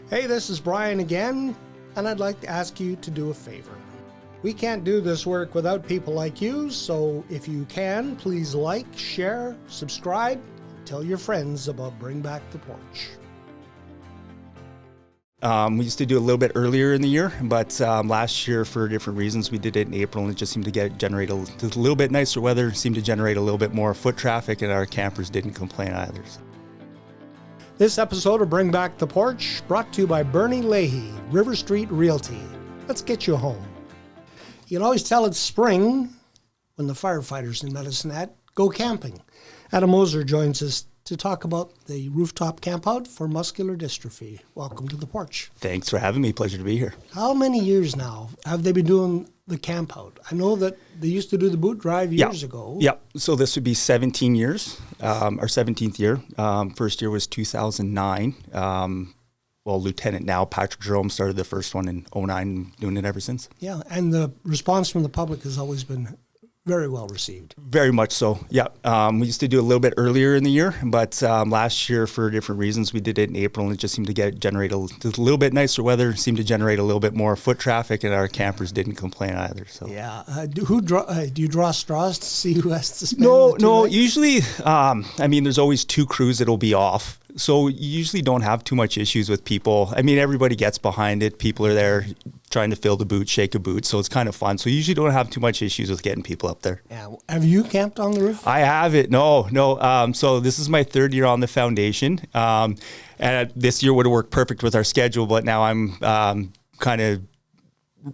Hey, this is Brian again, and I'd like to ask you to do a favor. We can't do this work without people like you, so if you can, please like, share, subscribe, tell your friends about Bring Back the Porch. We used to do it a little bit earlier in the year, but last year, for different reasons, we did it in April, and it just seemed to generate a little bit nicer weather, seemed to generate a little bit more foot traffic, and our campers didn't complain either. This episode of Bring Back the Porch, brought to you by Bernie Leahy, River Street Realty. Let's get you home. You can always tell it's spring when the firefighters in Medicine Hat go camping. Adam Moser joins us to talk about the Rooftop Camp Out for Muscular Dystrophy. Welcome to the Porch. Thanks for having me. Pleasure to be here. How many years now have they been doing the Camp Out? I know that they used to do the boot drive years ago. Yep. So this would be 17 years, our 17th year. First year was 2009. Lieutenant now, Patrick Jerome, started the first one in 2009, doing it ever since. Yeah, and the response from the public has always been very well received. Very much so, yeah. We used to do it a little bit earlier in the year, but last year, for different reasons, we did it in April, and it just seemed to generate a little bit nicer weather, seemed to generate a little bit more foot traffic, and our campers didn't complain either. So yeah. Do you draw straws to see who has to spend No. nights? Usually, there's always two crews that'll be off. So you usually don't have too much issues with people. I mean, everybody gets behind it. People are there trying to fill the boot, shake a boot. So it's kind of fun. So you usually don't have too much issues with getting people up there. Yeah. Have you camped on the roof? I haven't. No. So this is my third year on the foundation. And this year would have worked perfect with our schedule, but now I'm kind of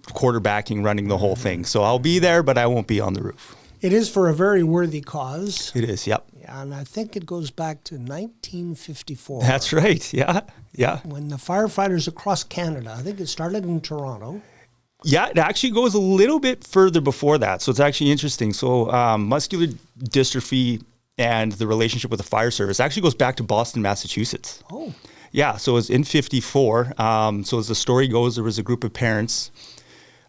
quarterbacking, running the whole thing. So I'll be there, but I won't be on the roof. It is for a very worthy cause. It is, yep. Yeah, and I think it goes back to 1954. That's right, yeah. When the firefighters across Canada, I think it started in Toronto. Yeah, it actually goes a little bit further before that. So it's actually interesting. So muscular dystrophy and the relationship with the fire service actually goes back to Boston, Massachusetts. Oh. Yeah, so it was in 54. So as the story goes, there was a group of parents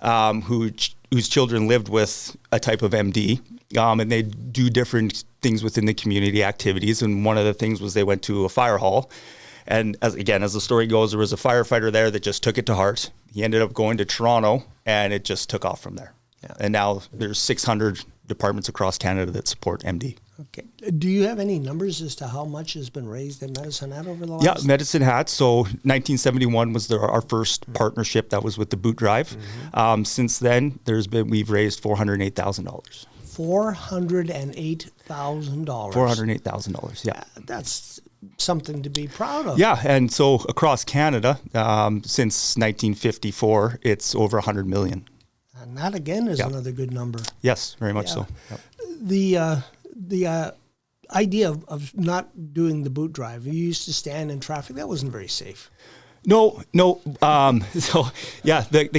whose children lived with a type of MD, and they do different things within the community activities. And one of the things was they went to a fire hall. And as the story goes, there was a firefighter there that just took it to heart. He ended up going to Toronto, and it just took off from there. Yeah. And now there's 600 departments across Canada that support MD. Okay. Do you have any numbers as to how much has been raised in Medicine Hat over the last? Yeah, Medicine Hat. So 1971 was our first partnership that was with the boot drive. Mm-hmm. Since then, we've raised $408,000. $408,000. $408,000. Yeah, that's something to be proud of. Yeah, and so across Canada, since 1954, it's over 100 million. And that again is another good number. Yes, very much so. Yep. The idea of not doing the boot drive, you used to stand in traffic. That wasn't very safe. No. The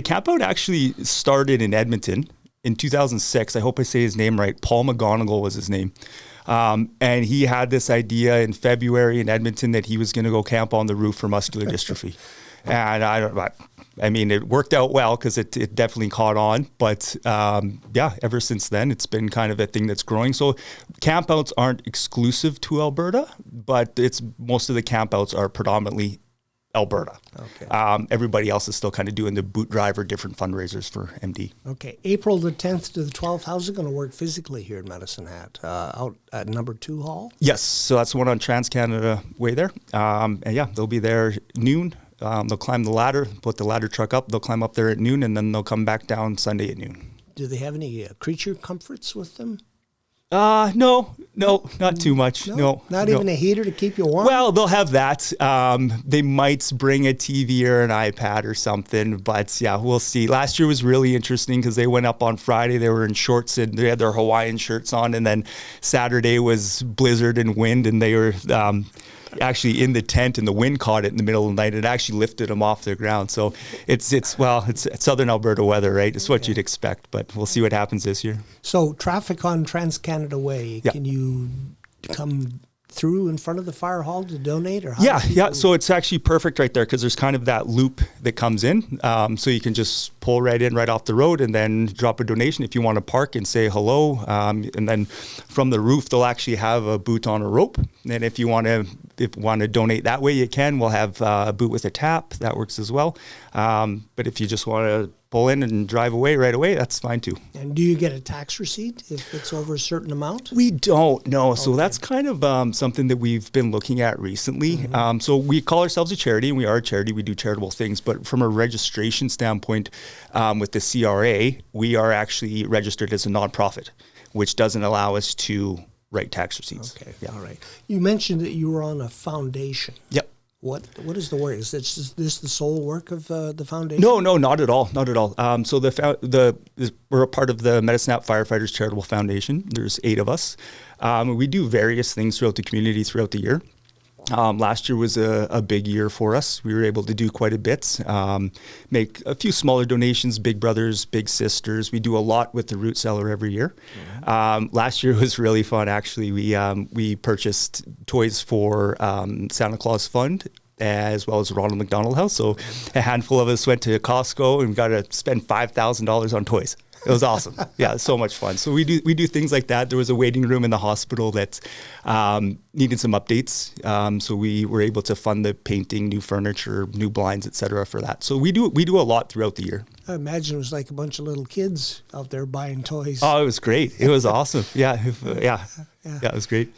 Campout actually started in Edmonton in 2006. I hope I say his name right. Paul McGonigal was his name. And he had this idea in February in Edmonton that he was going to go camp on the roof for muscular dystrophy. And it worked out well because it definitely caught on. But ever since then, it's been kind of a thing that's growing. So campouts aren't exclusive to Alberta, but most of the campouts are predominantly Alberta. Okay. Everybody else is still kind of doing the boot drive or different fundraisers for MD. Okay. April the 10th to the 12th, how's it going to work physically here in Medicine Hat? Out at number 2 hall? Yes. So that's the one on Trans-Canada Way there. They'll be there noon. They'll climb the ladder, put the ladder truck up. They'll climb up there at noon, and then they'll come back down Sunday at noon. Do they have any creature comforts with them? No, not too much. No, not even a heater to keep you warm? Well, they'll have that. They might bring a TV or an iPad or something, but yeah, we'll see. Last year was really interesting because they went up on Friday. They were in shorts and they had their Hawaiian shirts on, and then Saturday was blizzard and wind, and they were actually in the tent, and the wind caught it in the middle of the night. It actually lifted them off the ground. So it's Southern Alberta weather, right? It's what you'd expect, but we'll see what happens this year. So traffic on Trans-Canada Way, can you come through in front of the fire hall to donate? Or how So it's actually perfect right there because there's kind of that loop that comes in. So you can just pull right in right off the road and then drop a donation if you want to park and say hello. And then from the roof, they'll actually have a boot on a rope. And if you want to if you want to donate that way, you can. We'll have a boot with a tap. That works as well. But if you just want to pull in and drive away right away, that's fine too. And do you get a tax receipt if it's over a certain amount? We don't, no. So that's kind of something that we've been looking at recently. So we call ourselves a charity, and we are a charity. We do charitable things. But from a registration standpoint, with the CRA, we are actually registered as a nonprofit, which doesn't allow us to write tax receipts. Okay, all right. You mentioned that you were on a foundation. Yep. What is the work? Is this the sole work of the foundation? No, not at all, not at all. So we're a part of the Medicine Firefighters Charitable Foundation. There's 8 of us. We do various things throughout the community throughout the year. Last year was a big year for us. We were able to do quite a bit, make a few smaller donations, big brothers, big sisters. We do a lot with the root cellar every year. Last year was really fun, actually. We purchased toys for Santa Claus Fund, as well as Ronald McDonald House. So a handful of us went to Costco and got to spend $5,000 on toys. It was awesome. Yeah, so much fun. So we do things like that. There was a waiting room in the hospital that needed some updates. So we were able to fund the painting, new furniture, new blinds, etc. for that. So we do a lot throughout the year. I imagine it was like a bunch of little kids out there buying toys. Oh, it was great. It was awesome. Yeah, it was great.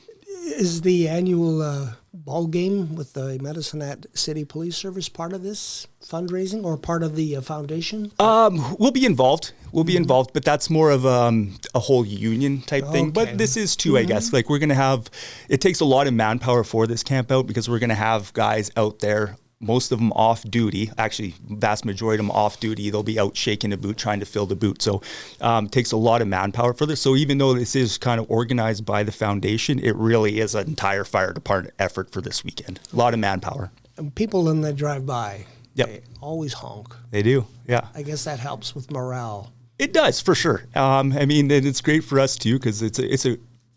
Is the annual ball game with the Medicine City Police Service part of this fundraising or part of the foundation? We'll be involved. But that's more of a whole union type thing. But this is too, I guess. Like it takes a lot of manpower for this camp out because we're going to have guys out there, most of them off duty, actually vast majority of them off duty. They'll be out shaking a boot, trying to fill the boot. So it takes a lot of manpower for this. So even though this is kind of organized by the foundation, it really is an entire fire department effort for this weekend. A lot of manpower. And people when they drive by, Yep. they always honk. They do, yeah. I guess that helps with morale. It does, for sure. I mean, and it's great for us too, because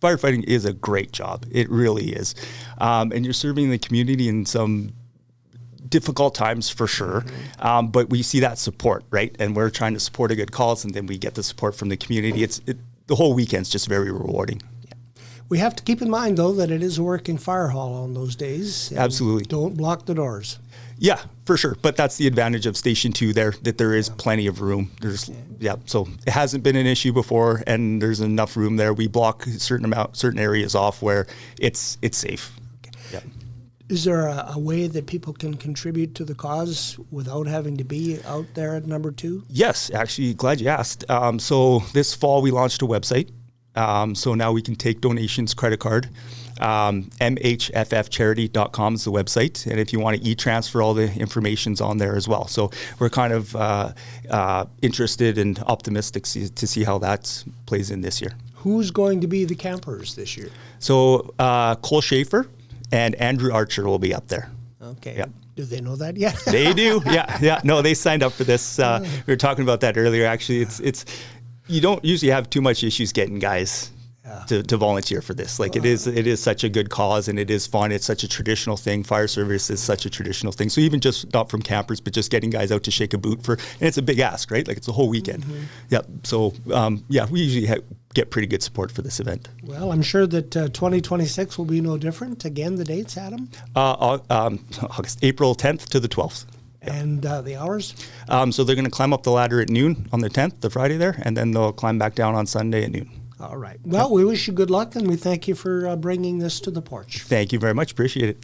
firefighting is a great job. It really is. And you're serving the community in some difficult times for sure, but we see that support, right? And we're trying to support a good cause, and then we get the support from the community. The whole weekend's just very rewarding. Yeah. We have to keep in mind, though, that it is a working fire hall on those days. Absolutely. Don't block the doors. Yeah, for sure. But that's the advantage of Station 2 there, that there is plenty of room. So it hasn't been an issue before, and there's enough room there. We block certain areas off where it's safe. Okay. Yeah. Is there a way that people can contribute to the cause without having to be out there at number 2? Yes, actually, glad you asked. So this fall we launched a website. So now we can take donations, credit card. MHFFcharity.com is the website. And if you want to e-transfer, all the information's on there as well. So we're kind of interested and optimistic to see how that plays in this year. Who's going to be the campers this year? So Cole Schaefer and Andrew Archer will be up there. Okay. Yep. Do they know that yet? They do. Yeah. No, they signed up for this. We were talking about that earlier. Actually, it's you don't usually have too much issues getting guys to volunteer for this. Like it is such a good cause, and it is fun. It's such a traditional thing. Fire service is such a traditional thing. So even just not from campers, but just getting guys out to shake a boot and it's a big ask, right? Like it's a whole weekend. Yep. So we usually get pretty good support for this event. Well, I'm sure that 2026 will be no different. Again, the dates, Adam? April 10th to the 12th. And the hours? So they're going to climb up the ladder at noon on the 10th, the Friday there, and then they'll climb back down on Sunday at noon. All right. Well, we wish you good luck, and we thank you for bringing this to the porch. Thank you very much. Appreciate it.